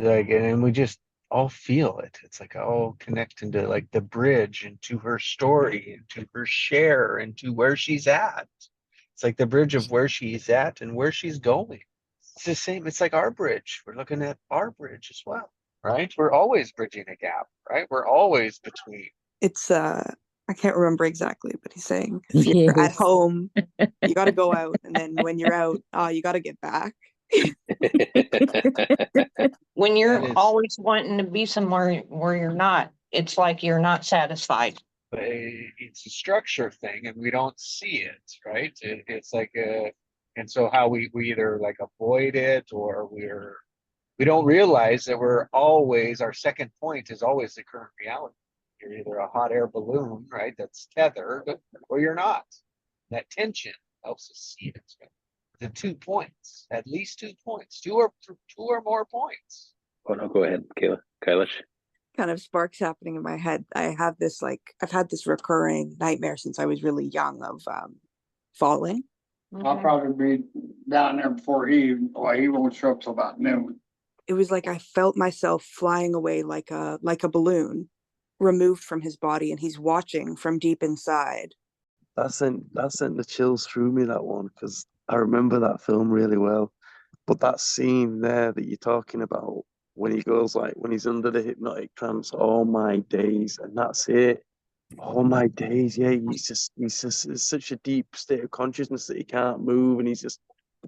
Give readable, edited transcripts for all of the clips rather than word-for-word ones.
Like, and we just all feel it. It's like all connecting to like the bridge into her story, into her share, into where she's at. It's like the bridge of where she's at and where she's going. It's the same. It's like our bridge. We're looking at our bridge as well, right? We're always bridging a gap, right? We're always between. It's I can't remember exactly, but he's saying if you're at Yes. home, you got to go out, and then when you're out, you got to get back. When That you're is, always wanting to be somewhere where you're not, it's like you're not satisfied. it's a structure thing, and we don't see it, right? It's like a, and so how we either like avoid it or we don't realize that we're always, our second point is always the current reality. You're either a hot air balloon, right, that's tethered, or you're not. That tension helps us see it. The 2 points, at least 2 points, two or more points. Oh no, go ahead, Kayla. Kailash. Kind of sparks happening in my head. I have this I've had this recurring nightmare since I was really young of falling. I'll probably be down there before he won't show up till about noon. It was like I felt myself flying away like a balloon, removed from his body, and he's watching from deep inside. That sent the chills through me, that one, because I remember that film really well. But that scene there that you're talking about, when he goes like when he's under the hypnotic trance, all my days, and that's it. All my days, yeah. He's just in such a deep state of consciousness that he can't move, and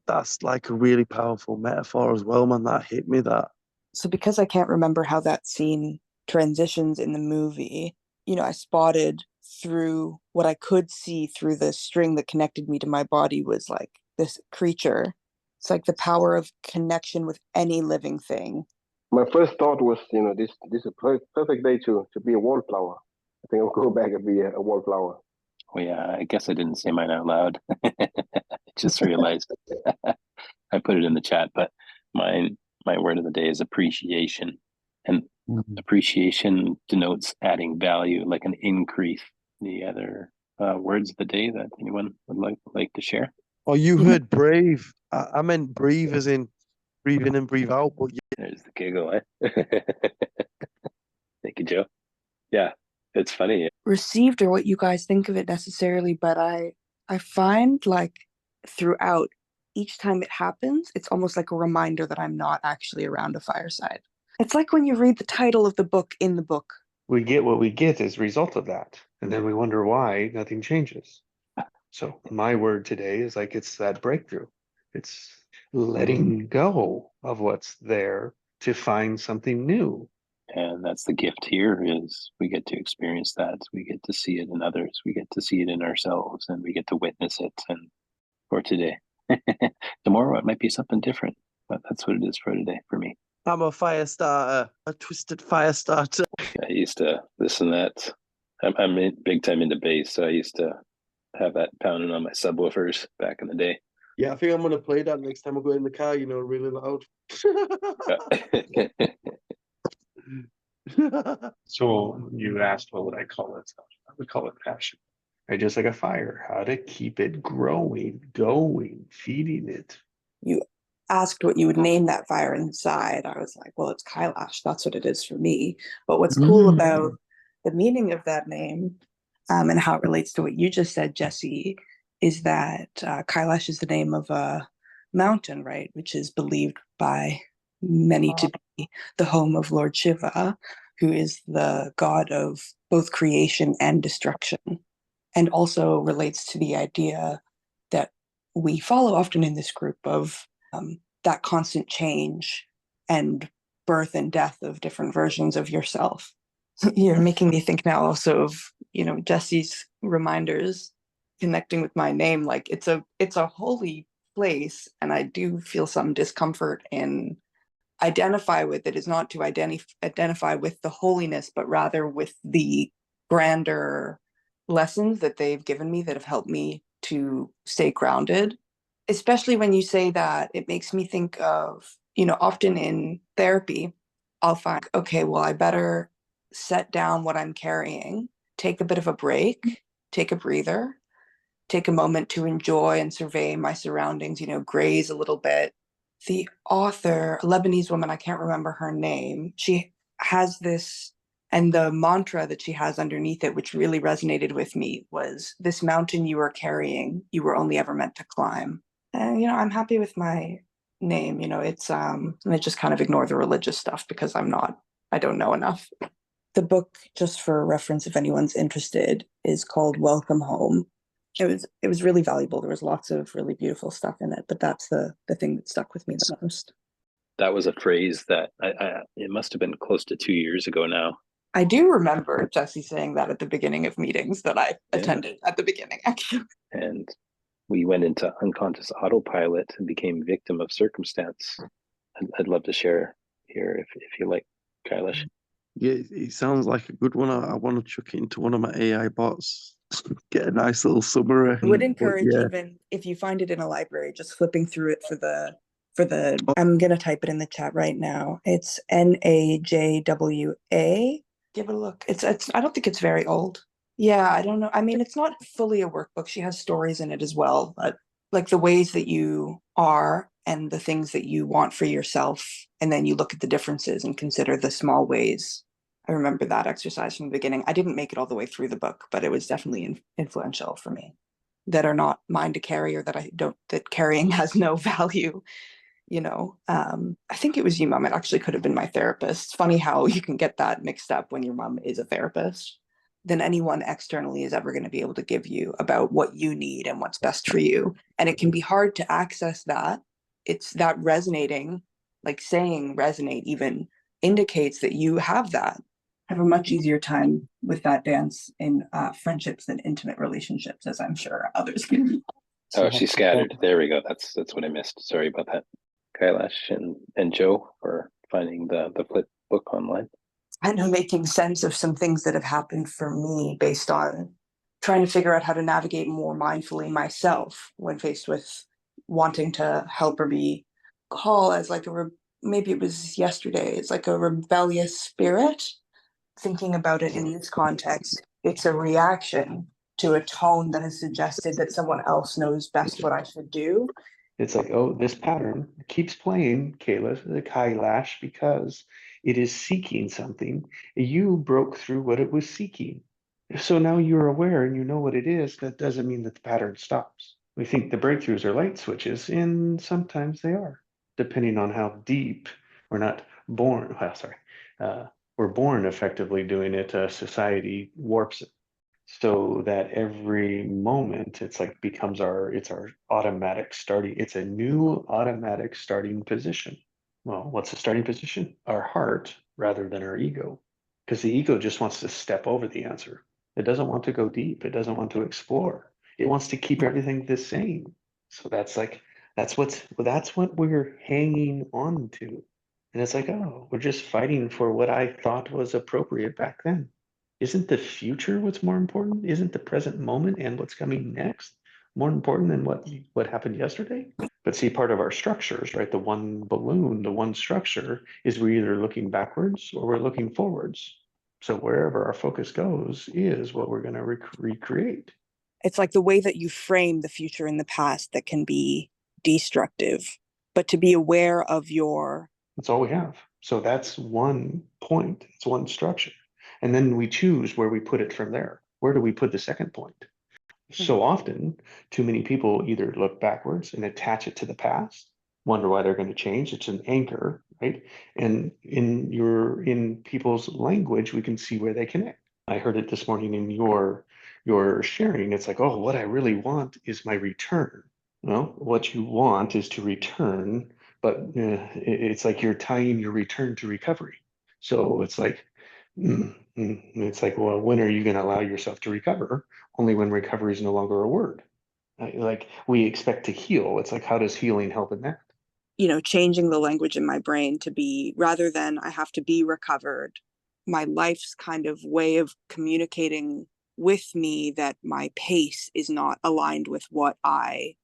that's like a really powerful metaphor as well, man. That hit me. That. So because I can't remember how that scene transitions in the movie, I spotted through what I could see through the string that connected me to my body was like this creature. It's like the power of connection with any living thing. My first thought was, this is a perfect day to be a wallflower. I think I'll go back and be a wallflower. Oh yeah, I guess I didn't say mine out loud. I just realized I put it in the chat, but my word of the day is appreciation. And appreciation denotes adding value, like an increase. The other words of the day that anyone would like to share? Oh, you heard brave. I meant breathe as in breathe in and breathe out, but There's the giggle, eh? Thank you, Joe. Yeah, it's funny. Received or what you guys think of it necessarily, but I find like throughout each time it happens, it's almost like a reminder that I'm not actually around a fireside. It's like when you read the title of the book in the book. We get what we get as a result of that. And then we wonder why nothing changes. So my word today is like it's that breakthrough. It's letting go of what's there to find something new. And that's the gift here is we get to experience that. We get to see it in others. We get to see it in ourselves and we get to witness it. And for today, tomorrow it might be something different, but that's what it is for today for me. I'm a fire starter, a twisted fire starter. I used to listen to that. I'm big time into bass, so I used to have that pounding on my subwoofers back in the day. Yeah, I think I'm gonna play that next time I go in the car, really loud. So you asked, what would I call it? I would call it passion. Right? Just like a fire, how to keep it growing, going, feeding it. You asked what you would name that fire inside. I was like, well, it's Kailash. That's what it is for me. But what's cool about the meaning of that name and how it relates to what you just said, Jesse, is that Kailash is the name of a mountain, right? Which is believed by many to be the home of Lord Shiva, who is the god of both creation and destruction, and also relates to the idea that we follow often in this group of that constant change and birth and death of different versions of yourself. You're making me think now also of, Jesse's reminders connecting with my name. Like it's a holy place, and I do feel some discomfort in identify with it is not to identify with the holiness, but rather with the grander lessons that they've given me that have helped me to stay grounded. Especially when you say that, it makes me think of, often in therapy, I'll find, okay, well, I better set down what I'm carrying, take a bit of a break, take a breather, take a moment to enjoy and survey my surroundings, graze a little bit, the author, a Lebanese woman, I can't remember her name. She has this, and the mantra that she has underneath it, which really resonated with me, was, "This mountain you are carrying, you were only ever meant to climb." And, I'm happy with my name. It's, and I just kind of ignore the religious stuff because I don't know enough. The book, just for reference, if anyone's interested, is called Welcome Home. It was really valuable. There was lots of really beautiful stuff in it, but that's the thing that stuck with me the most. That was a phrase that it must have been close to 2 years ago now. I do remember Jesse saying that at the beginning of meetings that I attended at the beginning, actually. And we went into unconscious autopilot and became victim of circumstance. I'd love to share here if you like, Kailash. Yeah, it sounds like a good one. I want to chuck it into one of my AI bots. Get a nice little summary. I would But encourage, yeah, even if you find it in a library, just flipping through it for the I'm gonna type it in the chat right now. It's NAJWA. Give it a look. It's I don't think it's very old. Yeah, I don't know. I mean, it's not fully a workbook. She has stories in it as well, but like the ways that you are and the things that you want for yourself, and then you look at the differences and consider the small ways. I remember that exercise from the beginning. I didn't make it all the way through the book, but it was definitely influential for me. That are not mine to carry, or that carrying has no value. I think it was you, Mom. It actually could have been my therapist. It's funny how you can get that mixed up when your mom is a therapist than anyone externally is ever going to be able to give you about what you need and what's best for you. And it can be hard to access that. It's that resonating, like saying resonate even indicates that you have that. Have a much easier time with that dance in friendships than intimate relationships, as I'm sure others can. Oh, she's scattered. There we go. That's what I missed. Sorry about that. Kailash and Joe for finding the flip book online. I know, making sense of some things that have happened for me based on trying to figure out how to navigate more mindfully myself when faced with wanting to help or be call as like maybe it was yesterday, it's like a rebellious spirit. Thinking about it in this context, it's a reaction to a tone that has suggested that someone else knows best what I should do. It's like, oh, this pattern keeps playing, the Kailash, because it is seeking something. You broke through what it was seeking. So now you're aware and you know what it is. That doesn't mean that the pattern stops. We think the breakthroughs are light switches, and sometimes they are, depending on how deep we're not born. Well, sorry. We're born effectively doing it. Society warps it so that every moment it's like becomes our automatic starting. It's a new automatic starting position. Well, what's the starting position? Our heart rather than our ego, because the ego just wants to step over the answer. It doesn't want to go deep. It doesn't want to explore. It wants to keep everything the same. So that's what we're hanging on to. And it's like, oh, we're just fighting for what I thought was appropriate back then. Isn't the future what's more important? Isn't the present moment and what's coming next more important than what happened yesterday? But see, part of our structures, right? The one balloon, the one structure is we're either looking backwards or we're looking forwards. So wherever our focus goes is what we're going to recreate. It's like the way that you frame the future and the past that can be destructive, but to be aware of That's all we have. So that's one point. It's one structure. And then we choose where we put it from there. Where do we put the second point? So often, too many people either look backwards and attach it to the past, wonder why they're going to change. It's an anchor, right? And in people's language, we can see where they connect. I heard it this morning in your sharing. It's like, oh, what I really want is my return. Well, what you want is to return, but it's like you're tying your return to recovery. So it's like, it's like, well, when are you going to allow yourself to recover? Only when recovery is no longer a word. Like we expect to heal. It's like, how does healing help in that? Changing the language in my brain to be, rather than I have to be recovered, my life's kind of way of communicating with me that my pace is not aligned with what I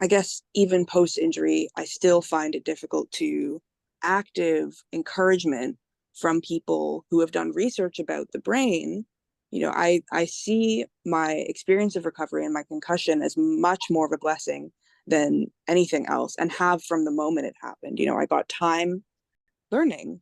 guess even post injury, I still find it difficult to active encouragement from people who have done research about the brain. I see my experience of recovery and my concussion as much more of a blessing than anything else, and have from the moment it happened. You know, I got time learning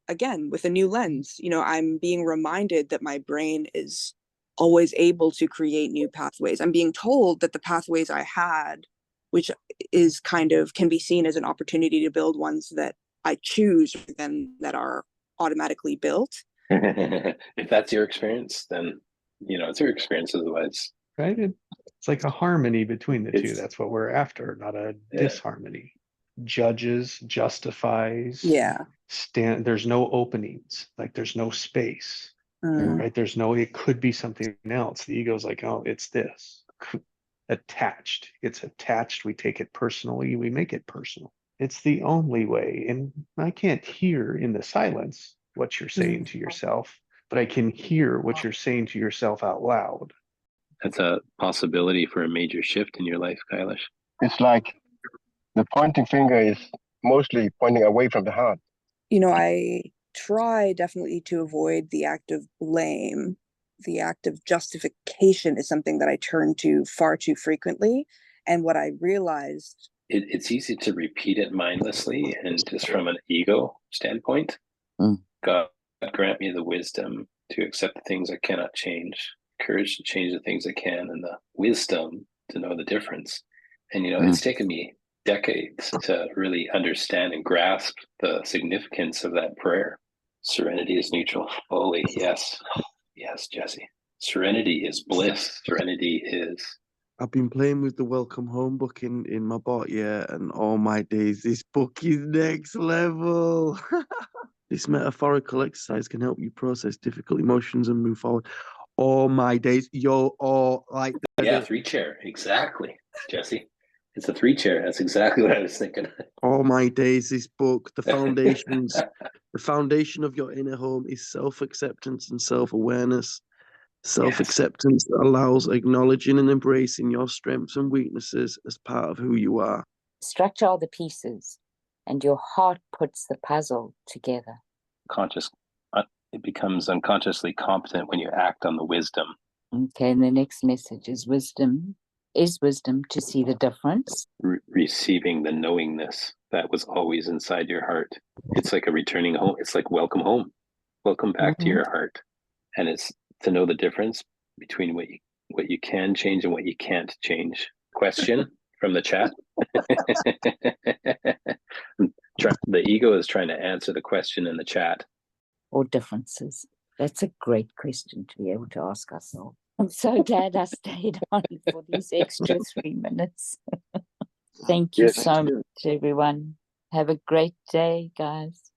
again with a new lens. You know, I'm being reminded that my brain is always able to create new pathways. I'm being told that the pathways I had, which is kind of can be seen as an opportunity to build ones that I choose than that are automatically built. If that's your experience, then it's your experience. Otherwise, Right? It's like a harmony between the two. It's- That's what we're after, not a Yeah. disharmony. Judges, justifies, Yeah. there's no openings, like there's no space, Mm. right? There's no, it could be something else. The ego's like, oh, it's this. Attached. It's attached. We take it personally. We make it personal. It's the only way. And I can't hear in the silence what you're saying to yourself, but I can hear what you're saying to yourself out loud. that's a possibility for a major shift in your life, Kailash. It's like the pointing finger is mostly pointing away from the heart. You know, I try definitely to avoid the act of blame. The act of justification is something that I turn to far too frequently. And what I realized, It's easy to repeat it mindlessly, and just from an ego standpoint, God grant me the wisdom to accept the things I cannot change, courage to change the things I can, and the wisdom to know the difference. And it's taken me decades to really understand and grasp the significance of that prayer. Serenity is neutral. Fully, yes. Yes, Jesse. Serenity is bliss. Serenity is. I've been playing with the Welcome Home book in my bot, yeah, and all my days, this book is next level. This metaphorical exercise can help you process difficult emotions and move forward. All my days, like Yeah, 3-chair. Exactly, Jesse. It's a 3-chair. That's exactly what I was thinking. all my days, this book, the foundation of your inner home is self-acceptance and self-awareness. Self-acceptance that allows acknowledging and embracing your strengths and weaknesses as part of who you are. Structure all the pieces, and your heart puts the puzzle together. It becomes unconsciously competent when you act on the wisdom. Okay, and the next message is wisdom. Is wisdom to see the difference? Receiving the knowingness that was always inside your heart. It's like a returning home. It's like welcome home. Welcome back to your heart. And it's to know the difference between what you can change and what you can't change. Question from the chat. The ego is trying to answer the question in the chat. Or differences? That's a great question to be able to ask ourselves. I'm so glad I stayed on for these extra 3 minutes. Thank you so much, everyone. Have a great day, guys.